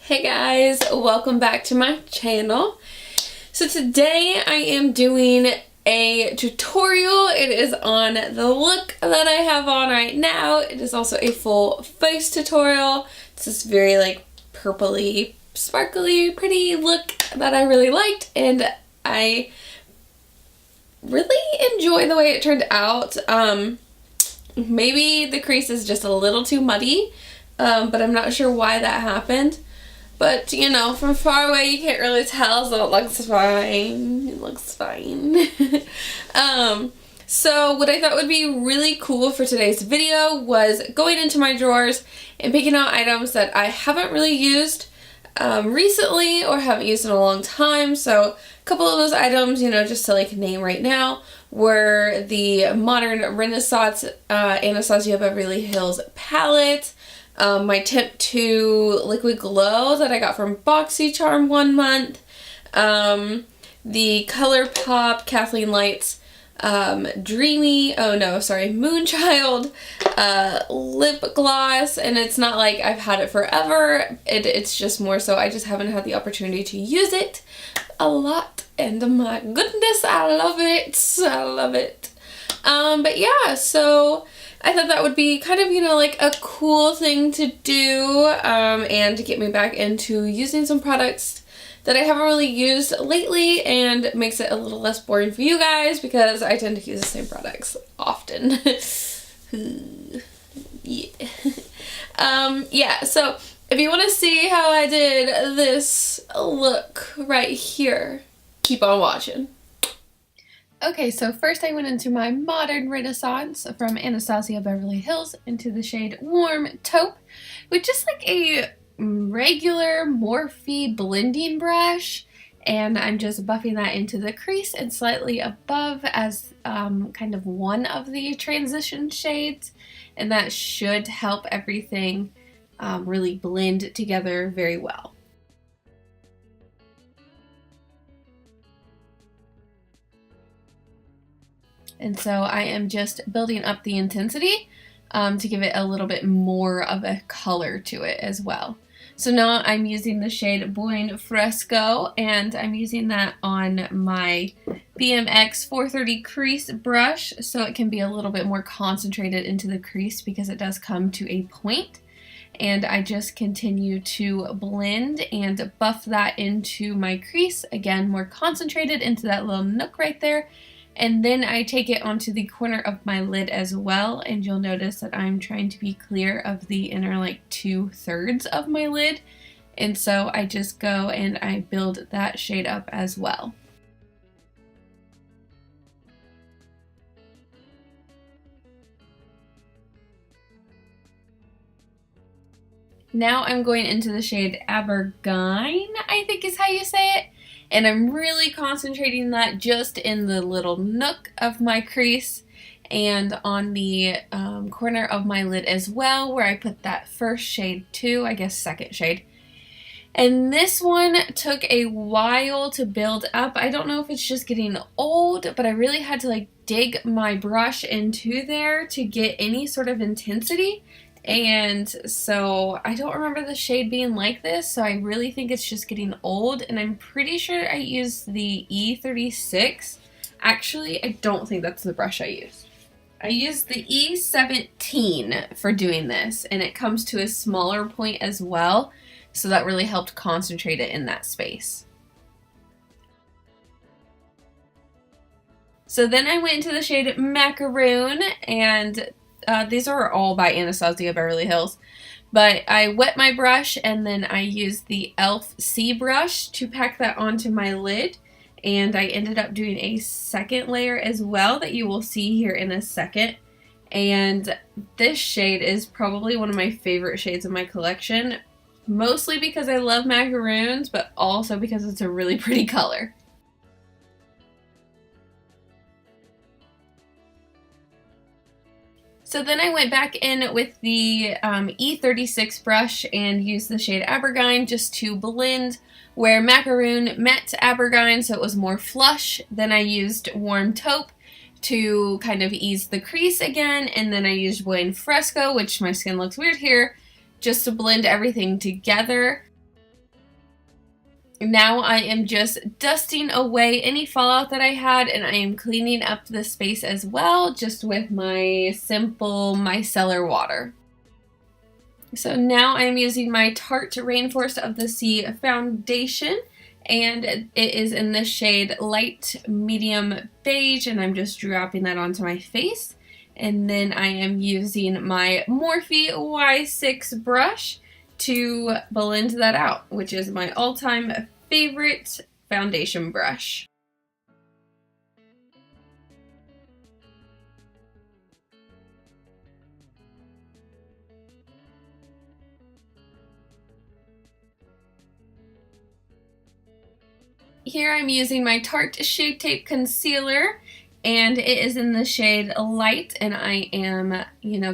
Hey guys, welcome back to my channel. So today I am doing a tutorial. It is on the look that I have on right now. It is also a full face tutorial. It's this very like purpley, sparkly, pretty look that I really liked, and I really enjoy the way it turned out. Maybe the crease is just a little too muddy, but I'm not sure why that happened. But, you know, from far away you can't really tell, so it looks fine. It looks fine. So what I thought would be really cool for today's video was going into my drawers and picking out items that I haven't really used recently or haven't used in a long time. So a couple of those items, you know, just to like name right now, were the Modern Renaissance Anastasia Beverly Hills palette, my Temptu Liquid Glow that I got from Boxycharm 1 month, the ColourpopxKathleen Lights Moonchild lip gloss, and it's not like I've had it forever, it's just more so I just haven't had the opportunity to use it a lot, and my goodness, I love it. I love it. But yeah, so I thought that would be kind of, you know, like a cool thing to do, and to get me back into using some products that I haven't really used lately, and makes it a little less boring for you guys because I tend to use the same products often. Yeah, so if you want to see how I did this look right here, keep on watching. Okay, so first I went into my Modern Renaissance from Anastasia Beverly Hills into the shade Warm Taupe with just like a regular Morphe blending brush, and I'm just buffing that into the crease and slightly above as kind of one of the transition shades, and that should help everything really blend together very well. And so I am just building up the intensity to give it a little bit more of a color to it as well. So now I'm using the shade Buon Fresco, and I'm using that on my BMX 430 crease brush so it can be a little bit more concentrated into the crease because it does come to a point. And I just continue to blend and buff that into my crease, again more concentrated into that little nook right there. And then I take it onto the corner of my lid as well, and you'll notice that I'm trying to be clear of the inner like 2/3 of my lid, and so I just go and I build that shade up as well. Now I'm going into the shade Aubergine, I think is how you say it. And I'm really concentrating that just in the little nook of my crease and on the corner of my lid as well, where I put that first shade too, I guess second shade. And this one took a while to build up. I don't know if it's just getting old, but I really had to like dig my brush into there to get any sort of intensity. And so I don't remember the shade being like this, so I really think it's just getting old, and I'm pretty sure I used the E36. Actually, I don't think that's the brush I used. I used the E17 for doing this, and it comes to a smaller point as well, so that really helped concentrate it in that space. So then I went into the shade Macaroon, and these are all by Anastasia Beverly Hills, but I wet my brush and then I used the e.l.f. C brush to pack that onto my lid, and I ended up doing a second layer as well that you will see here in a second. And this shade is probably one of my favorite shades in my collection, mostly because I love macaroons, but also because it's a really pretty color. So then I went back in with the E36 brush and used the shade Aubergine just to blend where Macaroon met Aubergine, so it was more flush. Then I used Warm Taupe to kind of ease the crease again, and then I used Buon Fresco, which my skin looks weird here, just to blend everything together. Now I am just dusting away any fallout that I had, and I am cleaning up the space as well, just with my simple micellar water. So now I'm using my Tarte Rainforest of the Sea foundation, and it is in the shade light medium beige, and I'm just dropping that onto my face. And then I am using my Morphe Y6 brush to blend that out, which is my all-time favorite foundation brush. Here I'm using my Tarte Shape Tape Concealer, and it is in the shade Light, and I am,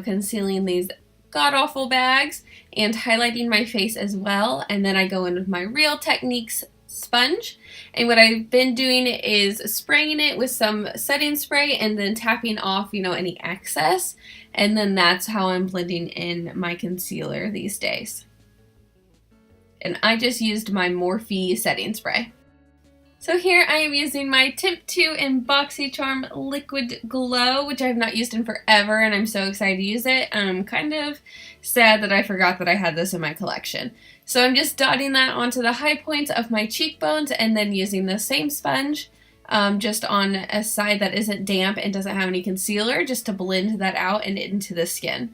concealing these god-awful bags and highlighting my face as well. And then I go in with my Real Techniques sponge, and what I've been doing is spraying it with some setting spray and then tapping off, any excess, and then that's how I'm blending in my concealer these days. And I just used my Morphe setting spray. So here I am using my Temptu and Boxycharm Liquid Glow, which I have not used in forever, and I'm so excited to use it. I'm kind of sad that I forgot that I had this in my collection. So I'm just dotting that onto the high points of my cheekbones and then using the same sponge just on a side that isn't damp and doesn't have any concealer, just to blend that out and into the skin.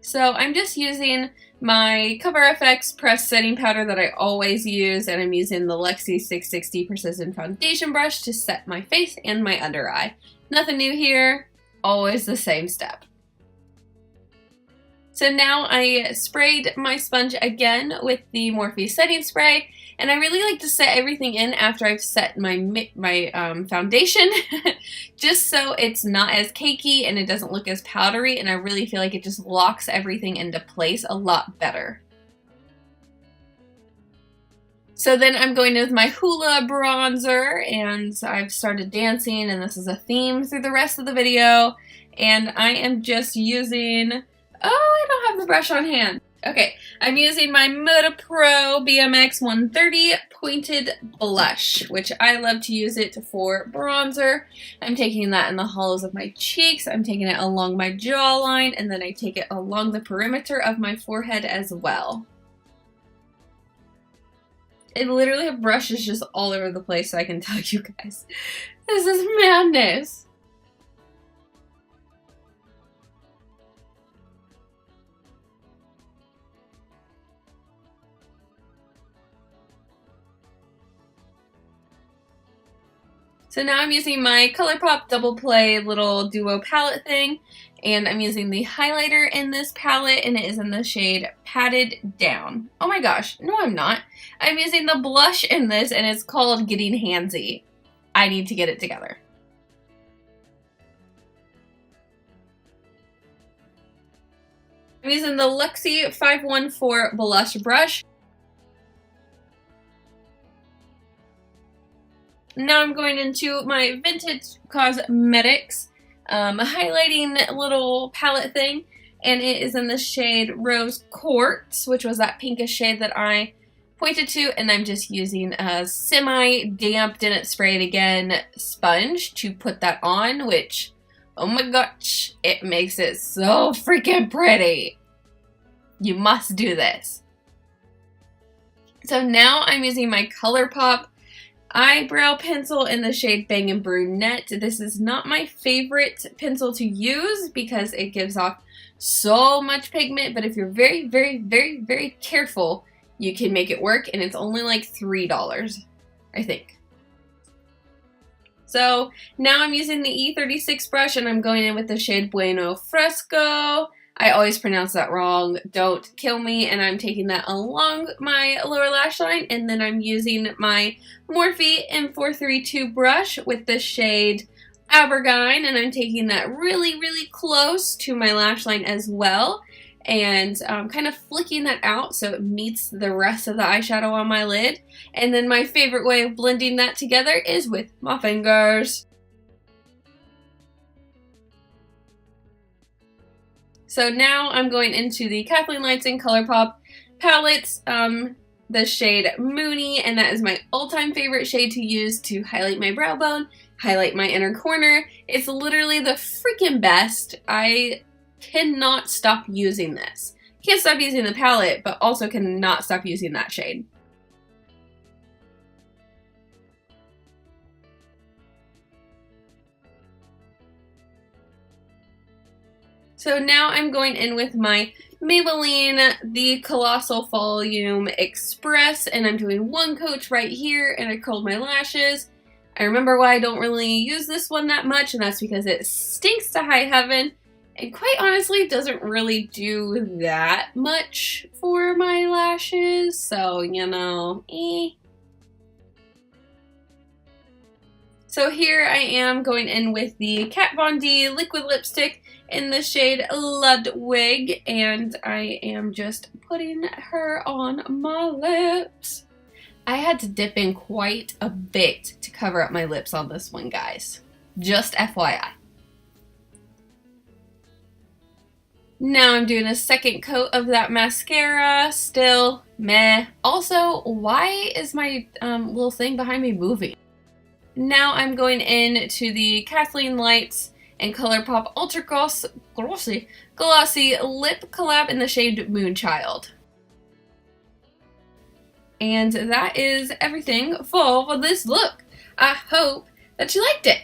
So I'm just using my Cover FX pressed setting powder that I always use, and I'm using the Luxie 660 Precision Foundation Brush to set my face and my under eye. Nothing new here, always the same step. So now I sprayed my sponge again with the Morphe setting spray, and I really like to set everything in after I've set my foundation, just so it's not as cakey and it doesn't look as powdery, and I really feel like it just locks everything into place a lot better. So then I'm going in with my Hoola bronzer, and I've started dancing, and this is a theme through the rest of the video, and I am just using... Oh, I don't have the brush on hand. Okay, I'm using my Moda Pro BMX 130 Pointed Blush, which I love to use it for bronzer. I'm taking that in the hollows of my cheeks, I'm taking it along my jawline, and then I take it along the perimeter of my forehead as well. I literally have brushes just all over the place, so I can tell you guys. This is madness. So now I'm using my Colourpop Double Play little duo palette thing, and I'm using the highlighter in this palette, and it is in the shade Padded Down. Oh my gosh, no I'm not. I'm using the blush in this, and it's called Getting Handsy. I need to get it together. I'm using the Luxie 514 blush brush. Now I'm going into my Vintage Cosmetics highlighting little palette thing, and it is in the shade Rose Quartz, which was that pinkish shade that I pointed to, and I'm just using a semi-damp, didn't spray it again, sponge to put that on, which, oh my gosh, it makes it so freaking pretty. You must do this. So now I'm using my Colourpop eyebrow pencil in the shade Bangin Brunette. This is not my favorite pencil to use because it gives off so much pigment, but if you're very, very, very, very careful, you can make it work, and it's only like $3, I think. So now I'm using the E36 brush, and I'm going in with the shade Bueno Fresco. I always pronounce that wrong, don't kill me, and I'm taking that along my lower lash line, and then I'm using my Morphe M432 brush with the shade Aubergine, and I'm taking that really, really close to my lash line as well, and kind of flicking that out so it meets the rest of the eyeshadow on my lid. And then my favorite way of blending that together is with my fingers. So now I'm going into the Kathleen Lights and Colourpop palettes. the shade Moony, and that is my all-time favorite shade to use to highlight my brow bone, highlight my inner corner. It's literally the freaking best. I cannot stop using this. Can't stop using the palette, but also cannot stop using that shade. So now I'm going in with my Maybelline, the Colossal Volume Express, and I'm doing one coat right here, and I curled my lashes. I remember why I don't really use this one that much, and that's because it stinks to high heaven, and quite honestly doesn't really do that much for my lashes, so, you know, So here I am going in with the Kat Von D liquid lipstick in the shade Ludwig, and I am just putting her on my lips. I had to dip in quite a bit to cover up my lips on this one, guys. Just FYI. Now I'm doing a second coat of that mascara. Still meh. Also, why is my little thing behind me moving? Now I'm going in to the Kathleen Lights and Colourpop Ultra Glossy Lip Collab in the shade Moonchild. And that is everything for this look. I hope that you liked it.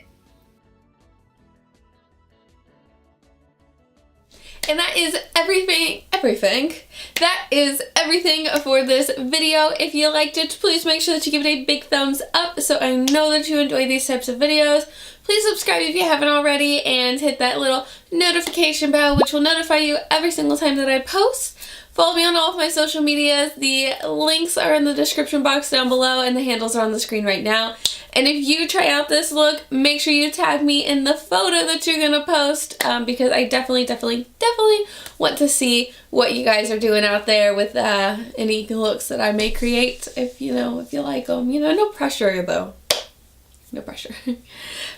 And that is everything. That is everything for this video. If you liked it, please make sure that you give it a big thumbs up so I know that you enjoy these types of videos. Please subscribe if you haven't already and hit that little notification bell, which will notify you every single time that I post. Follow me on all of my social medias. The links are in the description box down below and the handles are on the screen right now. And if you try out this look, make sure you tag me in the photo that you're going to post because I definitely want to see what you guys are doing out there with any looks that I may create if you like them. No pressure though. No pressure.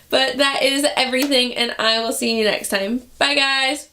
But that is everything and I will see you next time. Bye guys!